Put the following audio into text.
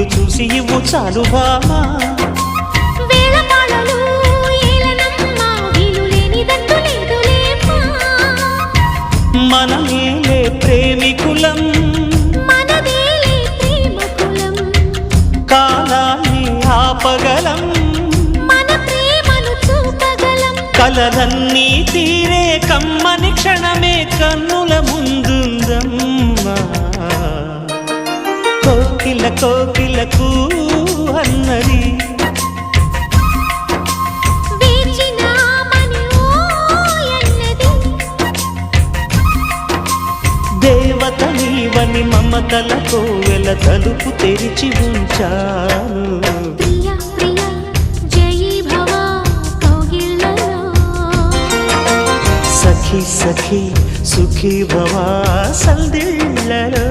చూసి ఇవ్వు చాలు బామా మనమేలే ప్రేమికులం కాలాన్ని ఆపగలం కలలన్నీ తీరే కమ్మని క్షణమే కన్నుల ముందుందమ్మా కోకిల కోకిలకు అన్నది దేవత నీవని మమతల కోవెల తలుపు తెరిచి ఉంచాను సఖీ సఖీ సుఖీ భవా సందిళ్ళలో